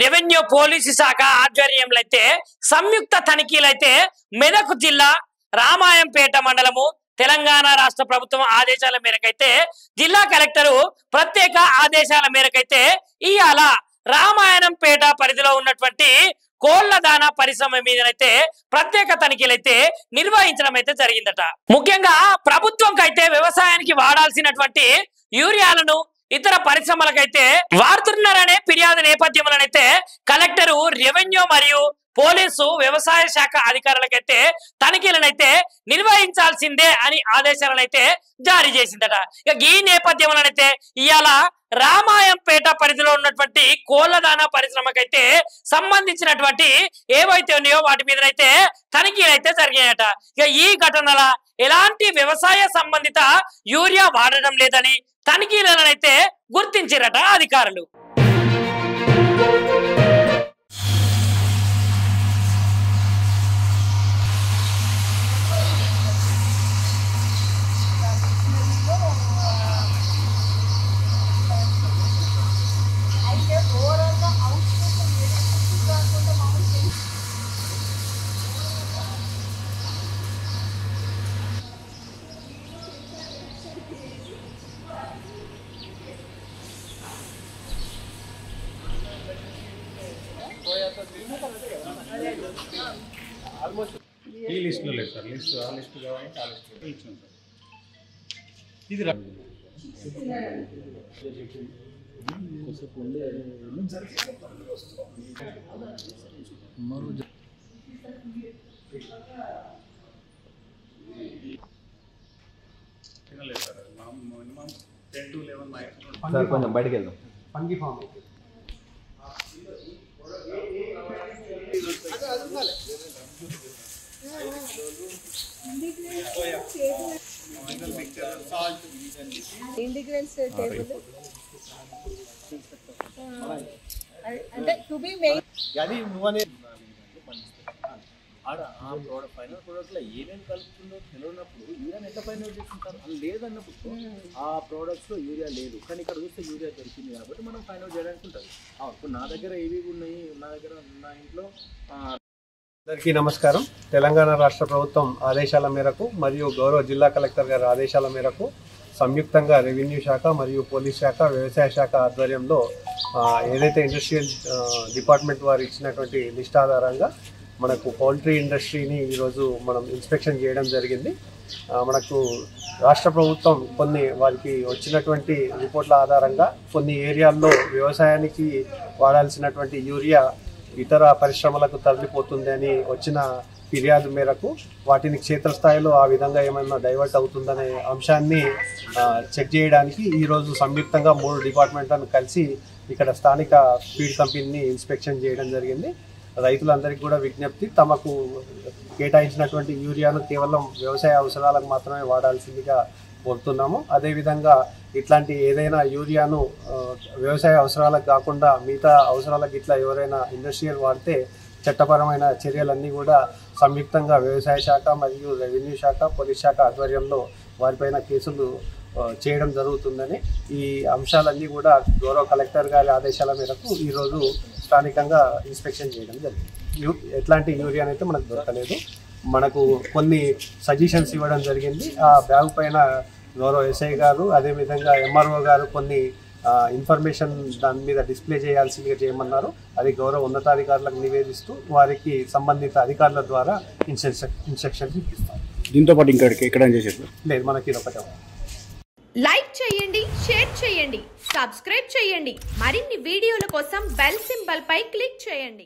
Revenue police శాఖ ఆధ్వర్యంలో అయితే సంయుక్త తనిఖీలైతే మెదక్ జిల్లా రామాయంపేట మండలము తెలంగాణ రాష్ట్ర ప్రభుత్వం ఆదేశాల మేరకైతే జిల్లా కలెక్టర్ ప్రత్యేక ఆదేశాల మేరకైతే ఇయాల రామాయణంపేట పరిధిలో ఉన్నటువంటి కోళ్ల దానా పరిశ్రమ మీదనైతే ప్రత్యేక తనిఖీలైతే నిర్వహించడం అయితే జరిగిందట। ముఖ్యంగా ప్రభుత్వంకైతే వ్యవసాయానికి వాడాల్సినటువంటి యూరియాలను ఇతర పరిశ్రమలకైతే వాడుతున్నారనే ఫిర్యాదు నేపథ్యంలోనైతే కలెక్టర్ రెవెన్యూ మరియు పోలీసు వ్యవసాయ శాఖ అధికారులకైతే తనిఖీలనైతే నిర్వహించాల్సిందే అని ఆదేశాలనైతే జారీ చేసిందట। ఇక ఈ నేపథ్యంలోనైతే ఇయాల రామాయంపేట పరిధిలో ఉన్నటువంటి కోళ్లదానా పరిశ్రమకైతే సంబంధించినటువంటి ఏవైతే ఉన్నాయో వాటి మీదనైతే తనిఖీలైతే జరిగాయట। ఇక ఈ ఘటనల ఎలాంటి వ్యవసాయ సంబంధిత యూరియా వాడడం లేదని తనిఖీలనైతే గుర్తించారట అధికారులు। ఈ లిస్టులో లేదు సార్, లిస్ట్ ఆ లిస్ట్ కావాలంటే ఆ లిస్టులో ఇచ్చాం సార్। ఇది లేదు sir, minimum 10 to 11 micron sir కొంచెం బయటికి వెళ్దాం। ఫంగి ఫామ్ ఇంటిగ్రెంట్స్ టేబుల్ అంటే టు బి మెయిన్ అది నువ్వనే ఆడ ఆ ప్రోడక్ట్ ఫైనల్ ప్రోడక్ట్లో ఏమేమి కలుపుతుందో తెలియనప్పుడు యూరియాని ఎట్లా ఫైనల్ చేసుకుంటారు? అది లేదన్నప్పుడు ఆ ప్రోడక్ట్స్లో యూరియా లేదు, కానీ ఇక్కడ చూస్తే యూరియా దొరికింది కాబట్టి మనం ఫైనల్ చేయడానికి ఉంటుంది। ఇప్పుడు నా దగ్గర ఏవి ఉన్నాయి, నా దగ్గర నా ఇంట్లో అందరికీ నమస్కారం। తెలంగాణ రాష్ట్ర ప్రభుత్వం ఆదేశాల మేరకు మరియు గౌరవ జిల్లా కలెక్టర్ గారి ఆదేశాల మేరకు సంయుక్తంగా రెవెన్యూ శాఖ మరియు పోలీస్ శాఖ వ్యవసాయ శాఖ ఆధ్వర్యంలో ఏదైతే ఇండస్ట్రియల్ డిపార్ట్మెంట్ వారు ఇచ్చినటువంటి లిస్ట్ ఆధారంగా మనకు పౌల్ట్రీ ఇండస్ట్రీని ఈరోజు మనం ఇన్స్పెక్షన్ చేయడం జరిగింది। మనకు రాష్ట్ర ప్రభుత్వం కొన్ని వారికి వచ్చినటువంటి రిపోర్ట్ల ఆధారంగా కొన్ని ఏరియాల్లో వ్యవసాయానికి వాడాల్సినటువంటి యూరియా ఇతర పరిశ్రమలకు తరలిపోతుంది అని వచ్చిన ఫిర్యాదు మేరకు వాటిని క్షేత్రస్థాయిలో ఆ విధంగా ఏమైనా డైవర్ట్ అవుతుందనే అంశాన్ని చెక్ చేయడానికి ఈరోజు సంయుక్తంగా 3 డిపార్ట్మెంట్లను కలిసి ఇక్కడ స్థానిక ఫీడ్ కంపెనీని ఇన్స్పెక్షన్ చేయడం జరిగింది। రైతులందరికీ కూడా విజ్ఞప్తి, తమకు కేటాయించినటువంటి యూరియాను కేవలం వ్యవసాయ అవసరాలకు మాత్రమే వాడాల్సిందిగా కోరుతున్నాము। అదేవిధంగా ఇట్లాంటి ఏదైనా యూరియాను వ్యవసాయ అవసరాలకు కాకుండా మిగతా అవసరాలకు ఇట్లా ఎవరైనా ఇండస్ట్రియల్ వాడితే చట్టపరమైన చర్యలన్నీ కూడా సంయుక్తంగా వ్యవసాయ శాఖ మరియు రెవెన్యూ శాఖ పోలీస్ శాఖ ఆధ్వర్యంలో వారిపైన కేసులు చేయడం జరుగుతుందని ఈ అంశాలన్నీ కూడా గౌరవ కలెక్టర్ గారి ఆదేశాల మేరకు ఈరోజు స్థానికంగా ఇన్స్పెక్షన్ చేయడం జరిగింది। ఎట్లాంటి యూరియాని అయితే మనకు దొరకలేదు, మనకు కొన్ని సజెషన్స్ ఇవ్వడం జరిగింది। ఆ బ్యాగ్ పైన గౌరవ ఎస్ఐ గారు అదేవిధంగా ఎంఆర్ఓ గారు కొన్ని ఇన్ఫర్మేషన్ దాని మీద డిస్ప్లే చేయాల్సిందిగా చేయమన్నారు। అది గౌరవ ఉన్నతాధికారులకు నివేదిస్తూ వారికి సంబంధిత అధికారుల ద్వారా ఇన్స్ట్రక్షన్స్ ఇప్పిస్తాం। దీంతో పాటు ఇంకా ఎక్కడ చేసేది లేదు, మనకి ఇది ఒకటే। లైక్ చేయండి, షేర్ చేయండి, సబ్స్క్రైబ్ చేయండి। మరిన్ని వీడియోల కోసం బెల్ సింబల్ పై క్లిక్ చేయండి।